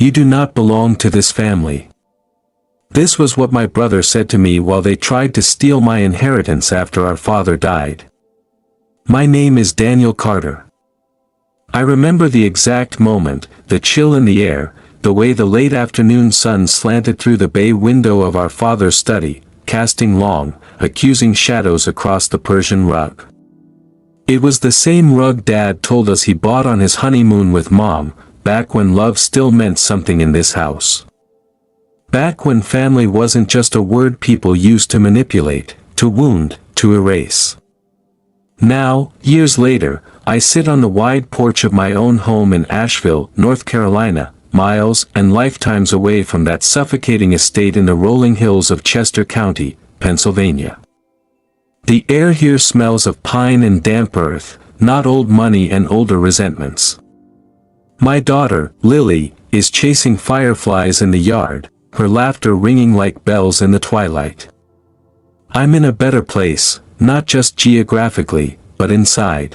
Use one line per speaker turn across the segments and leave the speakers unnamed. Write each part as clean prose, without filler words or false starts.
"You do not belong to this family." This was what my brother said to me while they tried to steal my inheritance after our father died. "My name is Daniel Carter." I remember the exact moment, the chill in the air, the way the late afternoon sun slanted through the bay window of our father's study, casting long, accusing shadows across the Persian rug. It was the same rug Dad told us he bought on his honeymoon with Mom, back when love still meant something in this house. Back when family wasn't just a word people used to manipulate, to wound, to erase. Now, years later, I sit on the wide porch of my own home in Asheville, North Carolina, miles and lifetimes away from that suffocating estate in the rolling hills of Chester County, Pennsylvania. The air here smells of pine and damp earth, not old money and older resentments. My daughter, Lily, is chasing fireflies in the yard, her laughter ringing like bells in the twilight. I'm in a better place, not just geographically, but inside.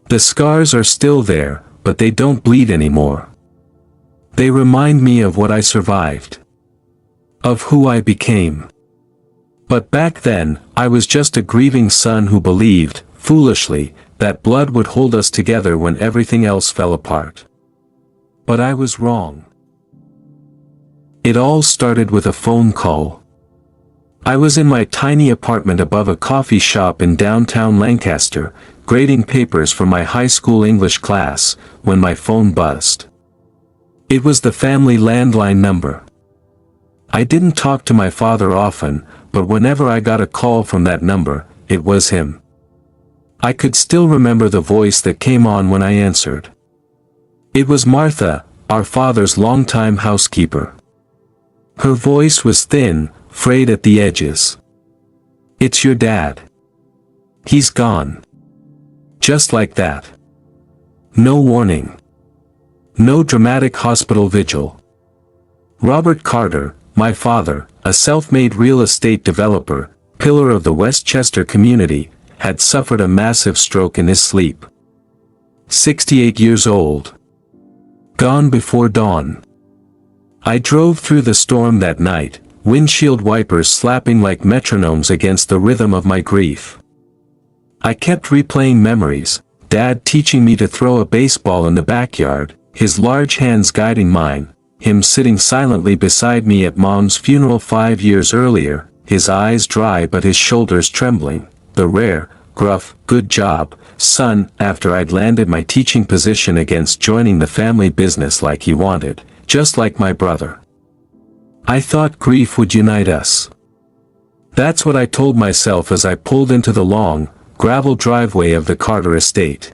The scars are still there, but they don't bleed anymore. They remind me of what I survived. Of who I became. But back then, I was just a grieving son who believed, foolishly, that blood would hold us together when everything else fell apart. But I was wrong. It all started with a phone call. I was in my tiny apartment above a coffee shop in downtown Lancaster, grading papers for my high school English class, when my phone buzzed. It was the family landline number. I didn't talk to my father often, but whenever I got a call from that number, it was him. I could still remember the voice that came on when I answered. It was Martha, our father's longtime housekeeper. Her voice was thin, frayed at the edges. "It's your dad. He's gone." Just like that. No warning. No dramatic hospital vigil. Robert Carter, my father, a self-made real estate developer, pillar of the Westchester community, had suffered a massive stroke in his sleep. 68 years old. Gone before dawn. I drove through the storm that night, windshield wipers slapping like metronomes against the rhythm of my grief. I kept replaying memories, Dad teaching me to throw a baseball in the backyard, his large hands guiding mine, him sitting silently beside me at Mom's funeral 5 years earlier, his eyes dry but his shoulders trembling, the rare, gruff, "Good job, son," after I'd landed my teaching position against joining the family business like he wanted, just like my brother. I thought grief would unite us. That's what I told myself as I pulled into the long, gravel driveway of the Carter estate.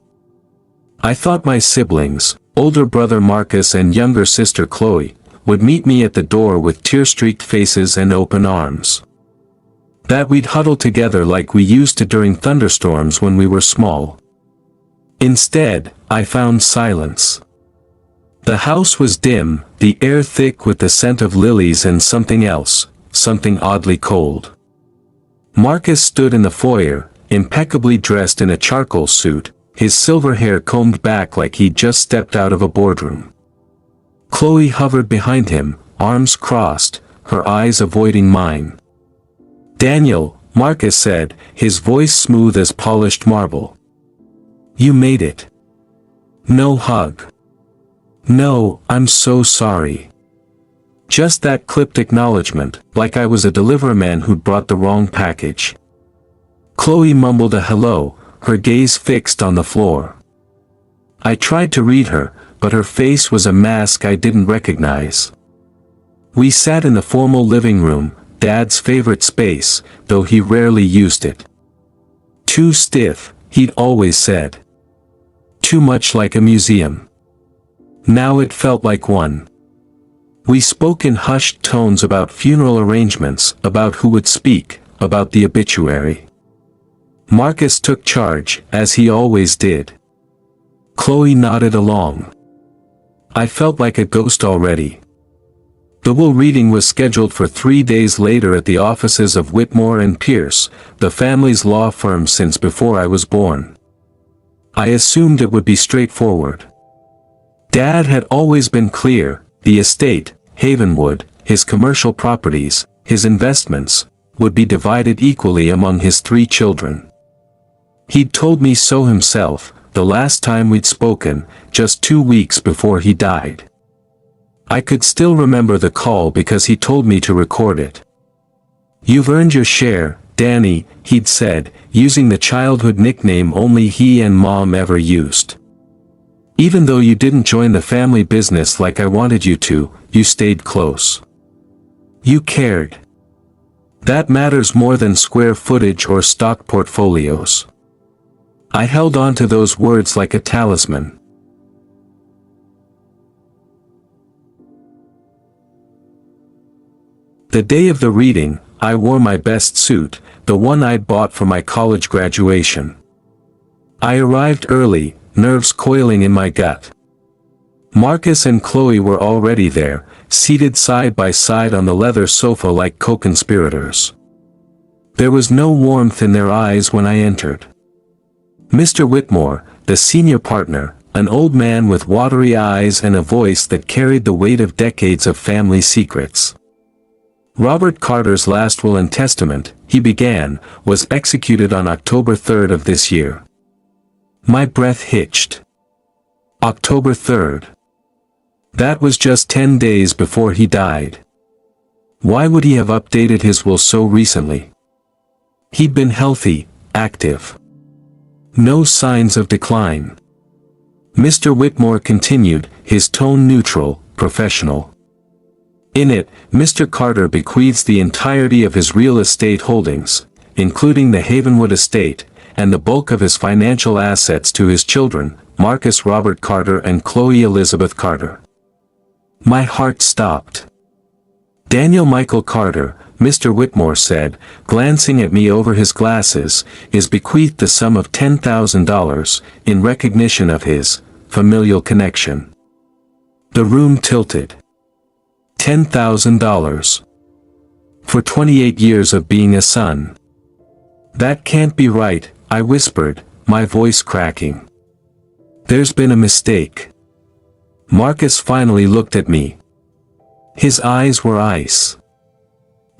I thought my siblings, older brother Marcus and younger sister Chloe, would meet me at the door with tear-streaked faces and open arms. That we'd huddle together like we used to during thunderstorms when we were small. Instead, I found silence. The house was dim, the air thick with the scent of lilies and something else, something oddly cold. Marcus stood in the foyer, impeccably dressed in a charcoal suit, his silver hair combed back like he'd just stepped out of a boardroom. Chloe hovered behind him, arms crossed, her eyes avoiding mine. "Daniel," Marcus said, his voice smooth as polished marble. "You made it." No hug. "No, I'm so sorry." Just that clipped acknowledgement, like I was a deliveryman who'd brought the wrong package. Chloe mumbled a hello, her gaze fixed on the floor. I tried to read her, but her face was a mask I didn't recognize. We sat in the formal living room, Dad's favorite space, though he rarely used it. Too stiff, he'd always said. Too much like a museum. Now it felt like one. We spoke in hushed tones about funeral arrangements, about who would speak, about the obituary. Marcus took charge, as he always did. Chloe nodded along. I felt like a ghost already. The will reading was scheduled for 3 days later at the offices of Whitmore and Pierce, the family's law firm since before I was born. I assumed it would be straightforward. Dad had always been clear, The estate, Havenwood, his commercial properties, his investments, would be divided equally among his 3 children. He'd told me so himself, the last time we'd spoken, just 2 weeks before he died. I could still remember the call because he told me to record it. "You've earned your share, Danny," he'd said, using the childhood nickname only he and Mom ever used. "Even though you didn't join the family business like I wanted you to, you stayed close. You cared. That matters more than square footage or stock portfolios." I held on to those words like a talisman. The day of the reading, I wore my best suit, the one I'd bought for my college graduation. I arrived early, nerves coiling in my gut. Marcus and Chloe were already there, seated side by side on the leather sofa like co-conspirators. There was no warmth in their eyes when I entered. Mr. Whitmore, the senior partner, an old man with watery eyes and a voice that carried the weight of decades of family secrets. Robert Carter's last will and testament, he began, was executed on October 3rd of this year. My breath hitched. October 3rd. That was just 10 days before he died. Why would he have updated his will so recently? He'd been healthy, active. No signs of decline. Mr. Whitmore continued, his tone neutral, professional. In it, Mr. Carter bequeaths the entirety of his real estate holdings, including the Havenwood estate, and the bulk of his financial assets to his children, Marcus Robert Carter and Chloe Elizabeth Carter. My heart stopped. Daniel Michael Carter, Mr. Whitmore said, glancing at me over his glasses, is bequeathed the sum of $10,000, in recognition of his familial connection. The room tilted. $10,000. For 28 years of being a son. That can't be right, I whispered, my voice cracking. There's been a mistake. Marcus finally looked at me. His eyes were ice.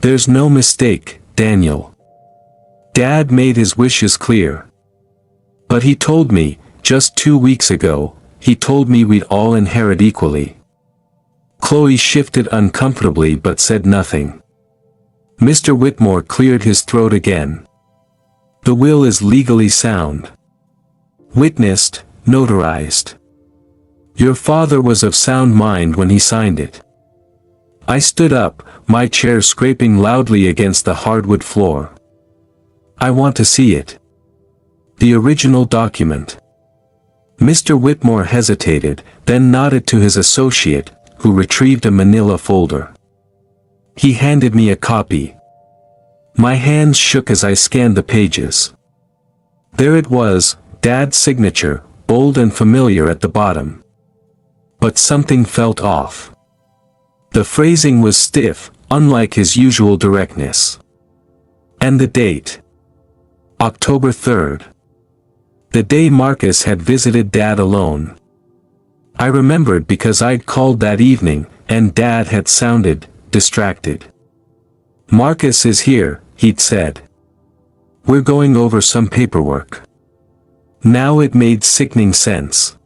There's no mistake, Daniel. Dad made his wishes clear. But he told me, just 2 weeks ago, he told me we'd all inherit equally. Chloe shifted uncomfortably but said nothing. Mr. Whitmore cleared his throat again. The will is legally sound. Witnessed, notarized. Your father was of sound mind when he signed it. I stood up, my chair scraping loudly against the hardwood floor. I want to see it. The original document. Mr. Whitmore hesitated, then nodded to his associate, who retrieved a manila folder. He handed me a copy. My hands shook as I scanned the pages. There it was, Dad's signature, bold and familiar at the bottom. But something felt off. The phrasing was stiff, unlike his usual directness. And the date. October 3rd. The day Marcus had visited Dad alone. I remembered because I'd called that evening, and Dad had sounded distracted. Marcus is here, he'd said. We're going over some paperwork. Now it made sickening sense.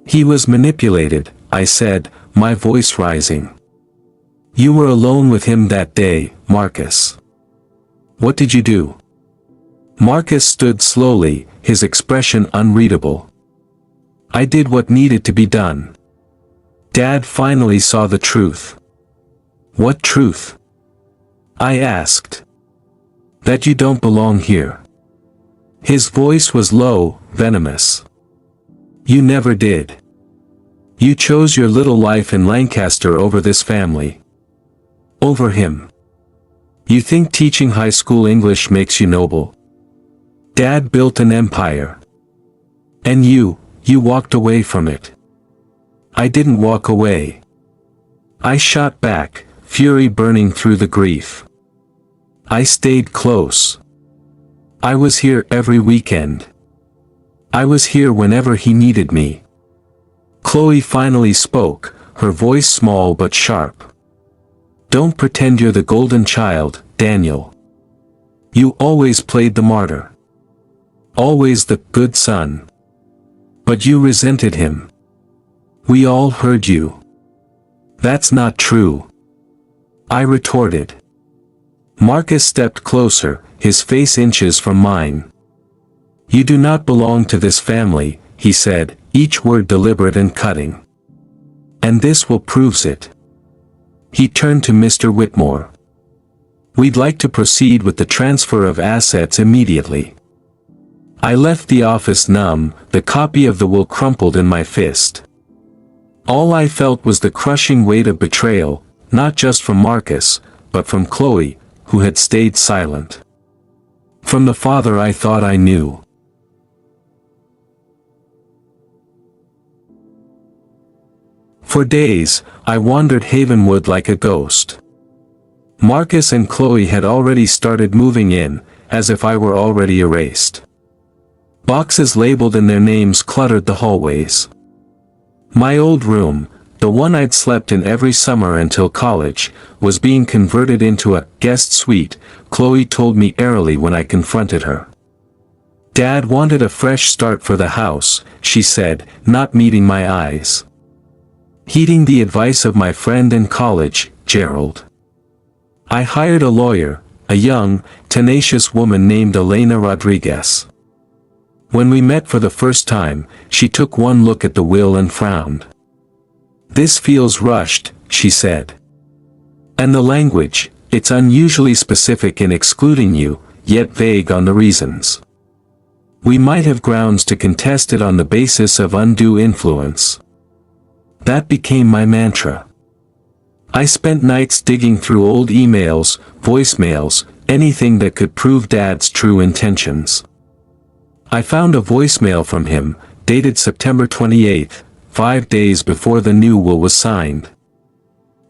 He was manipulated, I said, my voice rising. You were alone with him that day, Marcus. What did you do? Marcus stood slowly, his expression unreadable. I did what needed to be done. Dad finally saw the truth. What truth? I asked. That you don't belong here. His voice was low, venomous. You never did. You chose your little life in Lancaster over this family. Over him. You think teaching high school English makes you noble? Dad built an empire. And you walked away from it. I didn't walk away. I shot back, fury burning through the grief. I stayed close. I was here every weekend. I was here whenever he needed me. Chloe finally spoke, her voice small but sharp. "Don't pretend you're the golden child, Daniel. You always played the martyr. Always the good son. But you resented him. We all heard you." "That's not true," I retorted. Marcus stepped closer, his face inches from mine. "You do not belong to this family," he said, each word deliberate and cutting. "And this will prove it." He turned to Mr. Whitmore. "We'd like to proceed with the transfer of assets immediately." I left the office numb, the copy of the will crumpled in my fist. All I felt was the crushing weight of betrayal, not just from Marcus, but from Chloe, who had stayed silent. From the father I thought I knew. For days, I wandered Havenwood like a ghost. Marcus and Chloe had already started moving in, as if I were already erased. Boxes labeled in their names cluttered the hallways. My old room, the one I'd slept in every summer until college, was being converted into a guest suite, Chloe told me airily when I confronted her. Dad wanted a fresh start for the house, she said, not meeting my eyes. Heeding the advice of my friend in college, Gerald. I hired a lawyer, a young, tenacious woman named Elena Rodriguez. When we met for the first time, she took one look at the will and frowned. "This feels rushed," she said. "And the language, it's unusually specific in excluding you, yet vague on the reasons. We might have grounds to contest it on the basis of undue influence." That became my mantra. I spent nights digging through old emails, voicemails, anything that could prove Dad's true intentions. I found a voicemail from him, dated September 28, 5 days before the new will was signed.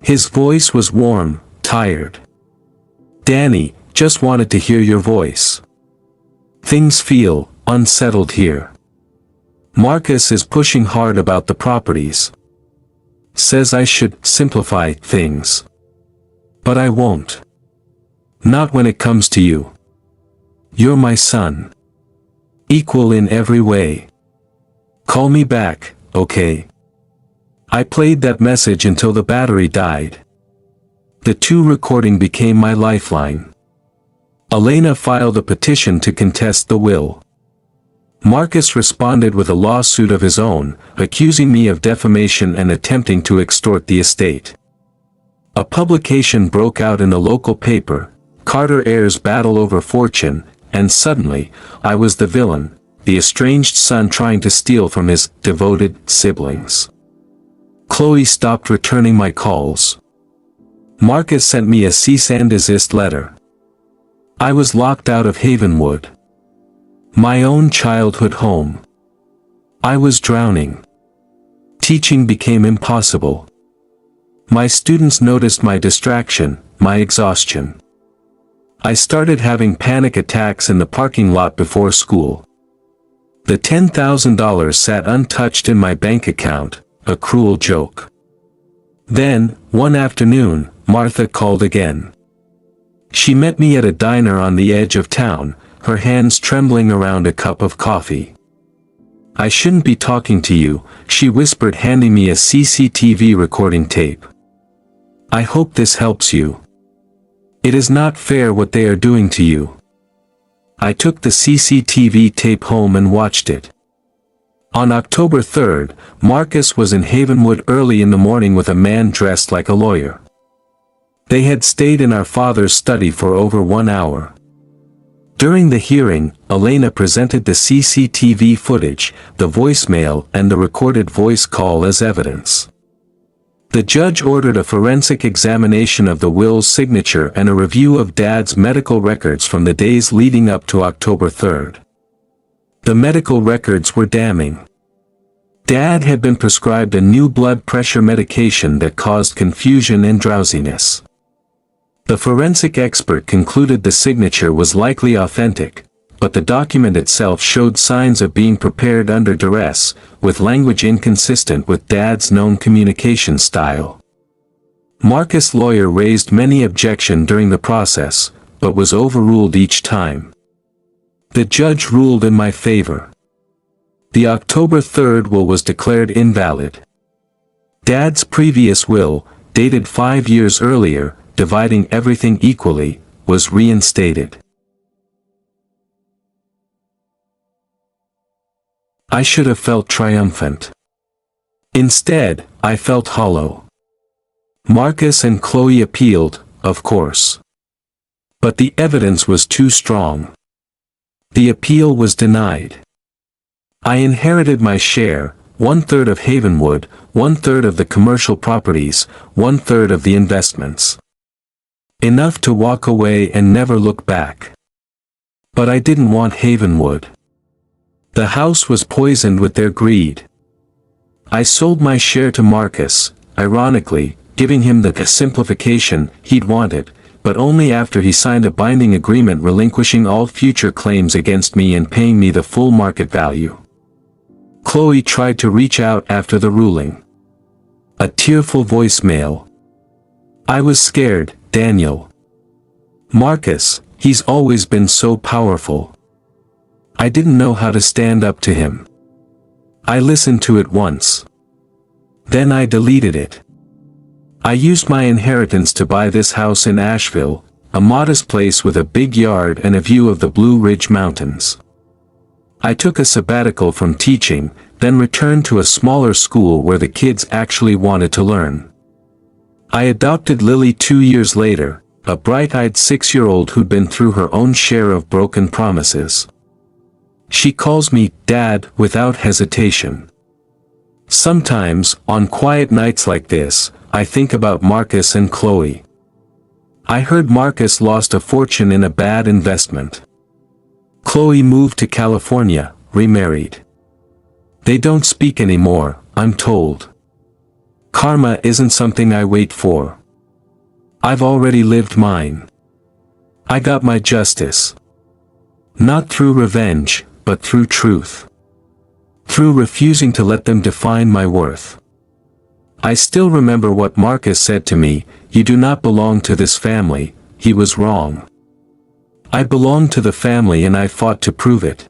His voice was warm, tired. "Danny, just wanted to hear your voice. Things feel unsettled here. Marcus is pushing hard about the properties. Says I should simplify things. But I won't. Not when it comes to you. You're my son. Equal in every way. Call me back, okay?" I played that message until the battery died. The two recording became my lifeline. Elena filed a petition to contest the will. Marcus responded with a lawsuit of his own, accusing me of defamation and attempting to extort the estate. A publication broke out in a local paper, Carter Heirs Battle Over Fortune, and suddenly, I was the villain, the estranged son trying to steal from his devoted siblings. Chloe stopped returning my calls. Marcus sent me a cease and desist letter. I was locked out of Havenwood. My own childhood home. I was drowning. Teaching became impossible. My students noticed my distraction, my exhaustion. I started having panic attacks in the parking lot before school. The $10,000 sat untouched in my bank account, a cruel joke. Then, one afternoon, Martha called again. She met me at a diner on the edge of town, her hands trembling around a cup of coffee. "I shouldn't be talking to you," she whispered, handing me a CCTV recording tape. "I hope this helps you. It is not fair what they are doing to you." I took the CCTV tape home and watched it. On October 3rd, Marcus was in Havenwood early in the morning with a man dressed like a lawyer. They had stayed in our father's study for over 1 hour. During the hearing, Elena presented the CCTV footage, the voicemail and the recorded voice call as evidence. The judge ordered a forensic examination of the will's signature and a review of Dad's medical records from the days leading up to October 3rd. The medical records were damning. Dad had been prescribed a new blood pressure medication that caused confusion and drowsiness. The forensic expert concluded the signature was likely authentic, but the document itself showed signs of being prepared under duress, with language inconsistent with Dad's known communication style. Marcus' lawyer raised many objections during the process, but was overruled each time. The judge ruled in my favor. The October 3rd will was declared invalid. Dad's previous will, dated 5 years earlier, dividing everything equally, was reinstated. I should have felt triumphant. Instead, I felt hollow. Marcus and Chloe appealed, of course. But the evidence was too strong. The appeal was denied. I inherited my share, 1/3 of Havenwood, 1/3 of the commercial properties, 1/3 of the investments. Enough to walk away and never look back. But I didn't want Havenwood. The house was poisoned with their greed. I sold my share to Marcus, ironically, giving him the simplification he'd wanted, but only after he signed a binding agreement relinquishing all future claims against me and paying me the full market value. Chloe tried to reach out after the ruling. A tearful voicemail. I was scared, Daniel. Marcus, he's always been so powerful. I didn't know how to stand up to him. I listened to it once. Then I deleted it. I used my inheritance to buy this house in Asheville, a modest place with a big yard and a view of the Blue Ridge Mountains. I took a sabbatical from teaching, then returned to a smaller school where the kids actually wanted to learn. I adopted Lily 2 years later, a bright-eyed 6-year-old who'd been through her own share of broken promises. She calls me Dad without hesitation. Sometimes, on quiet nights like this, I think about Marcus and Chloe. I heard Marcus lost a fortune in a bad investment. Chloe moved to California, remarried. They don't speak anymore, I'm told. Karma isn't something I wait for. I've already lived mine. I got my justice. Not through revenge, but through truth. Through refusing to let them define my worth. I still remember what Marcus said to me, "You do not belong to this family." He was wrong. I belonged to the family and I fought to prove it.